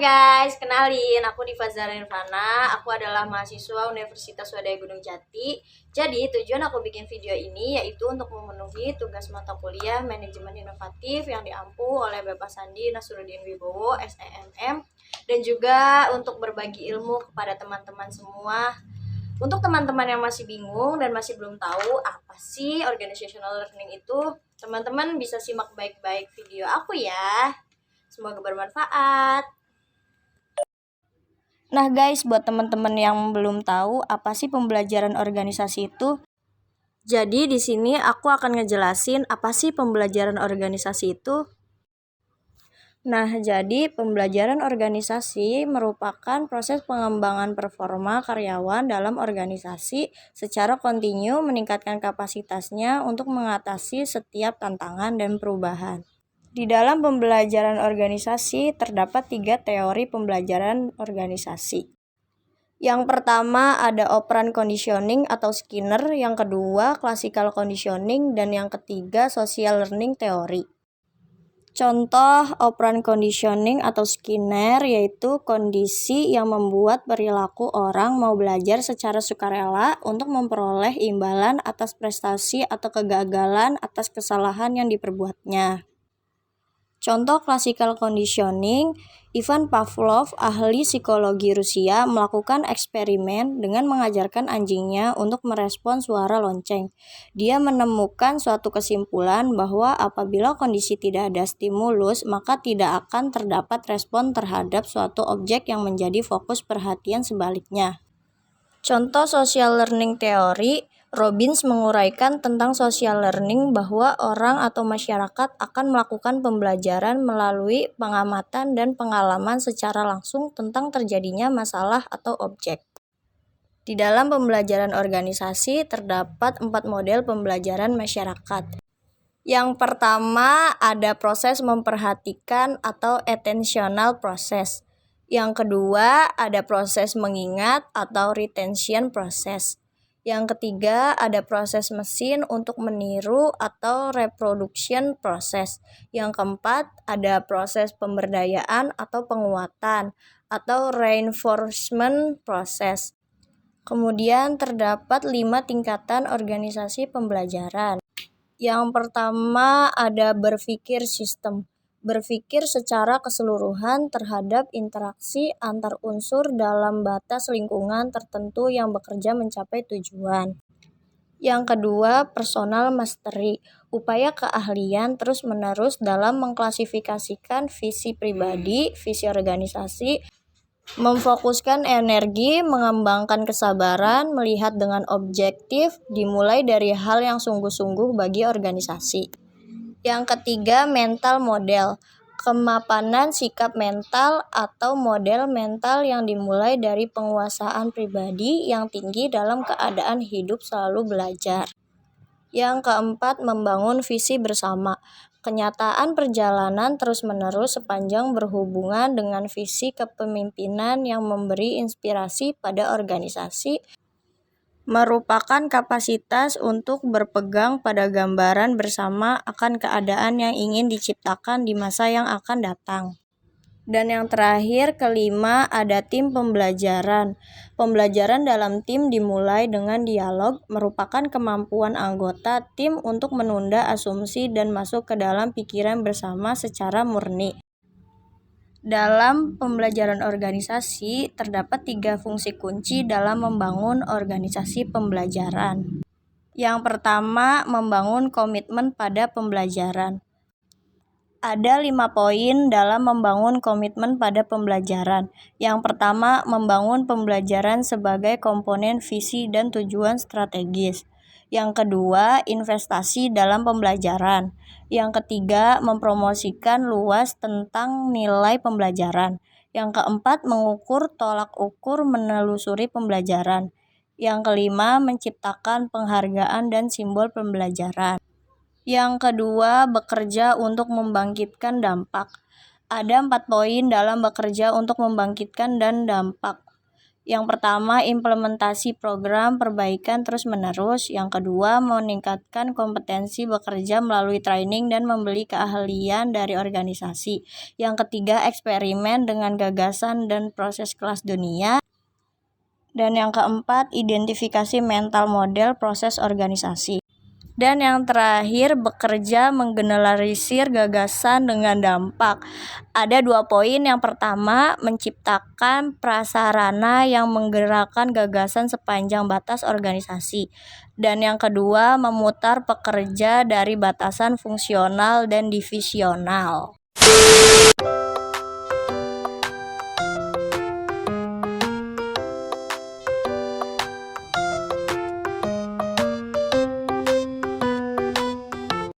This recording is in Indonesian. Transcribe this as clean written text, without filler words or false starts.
guys, kenalin aku Diva Zahra Irvana. Aku adalah mahasiswa Universitas Swadaya Gunung Jati. Jadi tujuan aku bikin video ini yaitu untuk memenuhi tugas mata kuliah Manajemen Inovatif yang diampu oleh Bapak Sandi Nasruddin Wibowo, SEMM, dan juga untuk berbagi ilmu kepada teman-teman semua. Untuk teman-teman yang masih bingung dan masih belum tahu apa sih organizational learning itu, teman-teman bisa simak baik-baik video aku ya. Semoga bermanfaat. Nah guys, buat teman-teman yang belum tahu apa sih pembelajaran organisasi itu, jadi di sini aku akan ngejelasin apa sih pembelajaran organisasi itu. Nah, jadi pembelajaran organisasi merupakan proses pengembangan performa karyawan dalam organisasi secara kontinu meningkatkan kapasitasnya untuk mengatasi setiap tantangan dan perubahan. Di dalam pembelajaran organisasi terdapat 3 teori pembelajaran organisasi. Yang pertama ada operant conditioning atau Skinner, yang kedua classical conditioning, dan yang ketiga social learning theory. Contoh operant conditioning atau Skinner yaitu kondisi yang membuat perilaku orang mau belajar secara sukarela untuk memperoleh imbalan atas prestasi atau kegagalan atas kesalahan yang diperbuatnya. Contoh classical conditioning, Ivan Pavlov, ahli psikologi Rusia, melakukan eksperimen dengan mengajarkan anjingnya untuk merespon suara lonceng. Dia menemukan suatu kesimpulan bahwa apabila kondisi tidak ada stimulus, maka tidak akan terdapat respon terhadap suatu objek yang menjadi fokus perhatian sebaliknya. Contoh social learning theory, Robbins menguraikan tentang social learning bahwa orang atau masyarakat akan melakukan pembelajaran melalui pengamatan dan pengalaman secara langsung tentang terjadinya masalah atau objek. Di dalam pembelajaran organisasi terdapat 4 model pembelajaran masyarakat. Yang pertama ada proses memperhatikan atau attentional process. Yang kedua ada proses mengingat atau retention process. Yang ketiga ada proses mesin untuk meniru atau reproduction process. Yang keempat ada proses pemberdayaan atau penguatan atau reinforcement process. Kemudian terdapat 5 tingkatan organisasi pembelajaran. Yang pertama ada berpikir sistem. Berpikir secara keseluruhan terhadap interaksi antar unsur dalam batas lingkungan tertentu yang bekerja mencapai tujuan. Yang kedua, personal mastery, upaya keahlian terus-menerus dalam mengklasifikasikan visi pribadi, visi organisasi, memfokuskan energi, mengembangkan kesabaran, melihat dengan objektif, dimulai dari hal yang sungguh-sungguh bagi organisasi. Yang ketiga, mental model, kemapanan sikap mental atau model mental yang dimulai dari penguasaan pribadi yang tinggi dalam keadaan hidup selalu belajar. Yang keempat, membangun visi bersama, kenyataan perjalanan terus-menerus sepanjang berhubungan dengan visi kepemimpinan yang memberi inspirasi pada organisasi, merupakan kapasitas untuk berpegang pada gambaran bersama akan keadaan yang ingin diciptakan di masa yang akan datang. Dan yang terakhir, kelima, ada tim pembelajaran. Pembelajaran dalam tim dimulai dengan dialog, merupakan kemampuan anggota tim untuk menunda asumsi dan masuk ke dalam pikiran bersama secara murni. Dalam pembelajaran organisasi, terdapat 3 fungsi kunci dalam membangun organisasi pembelajaran. Yang pertama, membangun komitmen pada pembelajaran. Ada 5 poin dalam membangun komitmen pada pembelajaran. Yang pertama, membangun pembelajaran sebagai komponen visi dan tujuan strategis. Yang kedua, investasi dalam pembelajaran. Yang ketiga, mempromosikan luas tentang nilai pembelajaran. Yang keempat, mengukur tolak ukur menelusuri pembelajaran. Yang kelima, menciptakan penghargaan dan simbol pembelajaran. Yang kedua, bekerja untuk membangkitkan dampak. Ada 4 poin dalam bekerja untuk membangkitkan dan dampak. Yang pertama, implementasi program perbaikan terus-menerus. Yang kedua, meningkatkan kompetensi bekerja melalui training dan membeli keahlian dari organisasi. Yang ketiga, eksperimen dengan gagasan dan proses kelas dunia. Dan yang keempat, identifikasi mental model proses organisasi. Dan yang terakhir, bekerja menggeneralisir gagasan dengan dampak. Ada 2 poin. Yang pertama, menciptakan prasarana yang menggerakkan gagasan sepanjang batas organisasi. Dan yang kedua, memutar pekerja dari batasan fungsional dan divisional.